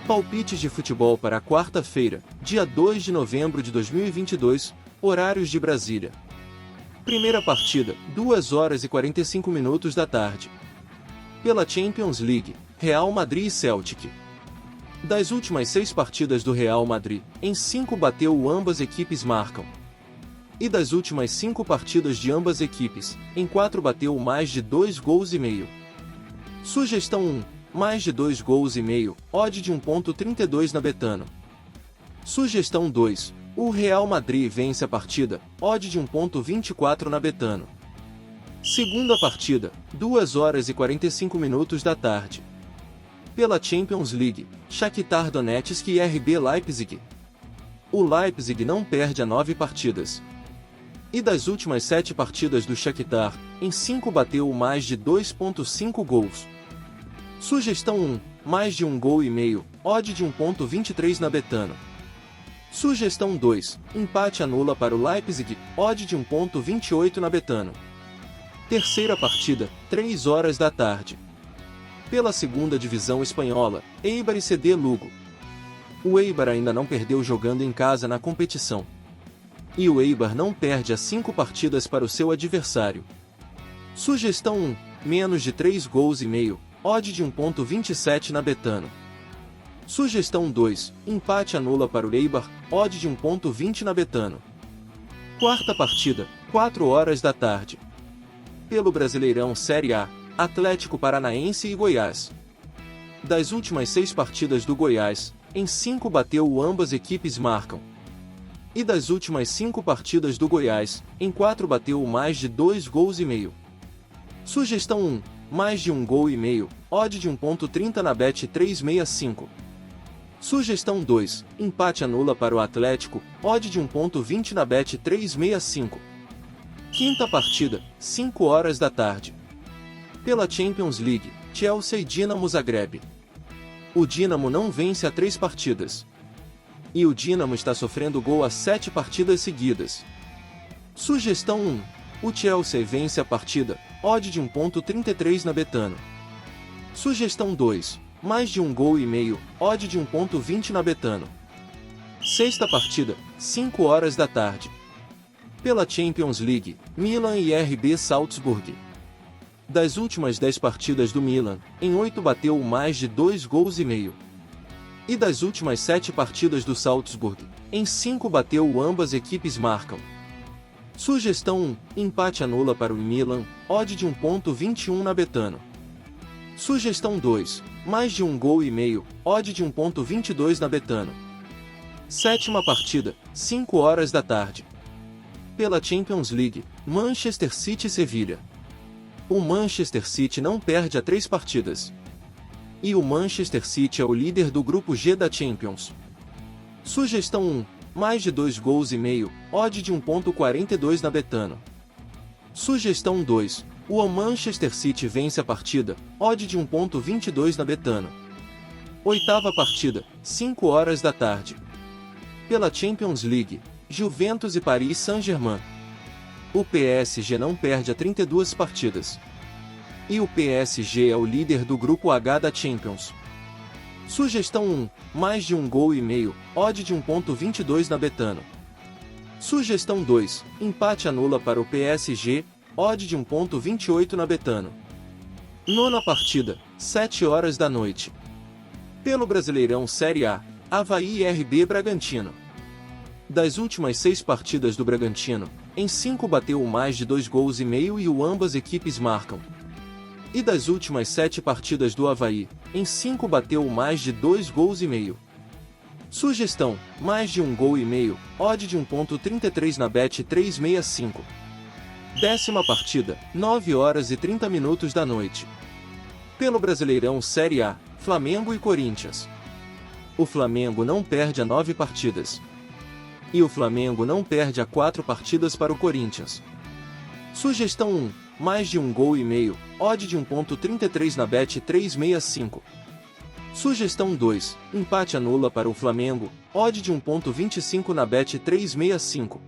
Palpites de futebol para quarta-feira, dia 2 de novembro de 2022, horários de Brasília. Primeira partida, 2 horas e 45 minutos da tarde. Pela Champions League, Real Madrid e Celtic. Das últimas 6 partidas do Real Madrid, em 5 bateu ambas equipes marcam. E das últimas 5 partidas de ambas equipes, em 4 bateu mais de 2 gols e meio. Sugestão 1. Mais de 2 gols e meio, odd de 1.32 na Betano. Sugestão 2. O Real Madrid vence a partida, odd de 1.24 na Betano. Segunda partida, 2 horas e 45 minutos da tarde. Pela Champions League, Shakhtar Donetsk e RB Leipzig. O Leipzig não perde a 9 partidas. E das últimas 7 partidas do Shakhtar, em 5 bateu mais de 2.5 gols. Sugestão 1. Mais de 1 gol e meio, odd de 1.23 na Betano. Sugestão 2. Empate anula para o Leipzig, odd de 1.28 na Betano. Terceira partida, 3 horas da tarde. Pela segunda divisão espanhola, Eibar e CD Lugo. O Eibar ainda não perdeu jogando em casa na competição. E o Eibar não perde há 5 partidas para o seu adversário. Sugestão 1. Menos de 3 gols e meio, odd de 1.27 na Betano. Sugestão 2. Empate anula para o Eibar, odd de 1.20 na Betano. Quarta partida, 4 horas da tarde. Pelo Brasileirão Série A, Atlético Paranaense e Goiás. Das últimas 6 partidas do Goiás, em 5 bateu ambas equipes marcam. E das últimas 5 partidas do Goiás, em 4 bateu mais de 2 gols e meio. Sugestão 1. Mais de 1 gol e meio, odd de 1.30 na Bet365. Sugestão 2. Empate anula para o Atlético, odd de 1.20 na Bet365. Quinta partida, 5 horas da tarde. Pela Champions League, Chelsea e Dinamo Zagreb. O Dinamo não vence há 3 partidas. E o Dinamo está sofrendo gol há 7 partidas seguidas. Sugestão 1. O Chelsea vence a partida, odd de 1.33 na Betano. Sugestão 2. Mais de 1 gol e meio, odd de 1.20 na Betano. Sexta partida, 5 horas da tarde. Pela Champions League, Milan e RB Salzburg. Das últimas 10 partidas do Milan, em 8 bateu mais de 2 gols e meio. E das últimas 7 partidas do Salzburg, em 5 bateu ambas equipes marcam. Sugestão 1. Empate anula para o Milan, odd de 1.21 na Betano. Sugestão 2. Mais de 1 gol e meio, odd de 1.22 na Betano. Sétima partida, 5 horas da tarde. Pela Champions League, Manchester City e Sevilha. O Manchester City não perde há 3 partidas. E o Manchester City é o líder do grupo G da Champions. Sugestão 1. Mais de 2 gols e meio, odd de 1.42 na Betano. Sugestão 2. O Manchester City vence a partida, odd de 1.22 na Betano. Oitava partida, 5 horas da tarde. Pela Champions League, Juventus e Paris Saint-Germain. O PSG não perde há 32 partidas. E o PSG é o líder do grupo H da Champions. Sugestão 1. Mais de 1 gol e meio, odd de 1.22 na Betano. Sugestão 2. Empate anula para o PSG, odd de 1.28 na Betano. Nona partida, 7 horas da noite. Pelo Brasileirão Série A, Avaí e RB Bragantino. Das últimas 6 partidas do Bragantino, em 5 bateu mais de 2 gols e meio e ambas equipes marcam. E das últimas 7 partidas do Avaí, em 5 bateu mais de 2 gols e meio. Sugestão, mais de 1 gol e meio, odd de 1.33 na Bet365. Décima partida, 9 horas e 30 minutos da noite. Pelo Brasileirão Série A, Flamengo e Corinthians. O Flamengo não perde há 9 partidas. E o Flamengo não perde há 4 partidas para o Corinthians. Sugestão 1. Mais de 1 gol e meio, odd de 1.33 na Bet365. Sugestão 2. Empate anula para o Flamengo, odd de 1.25 na Bet365.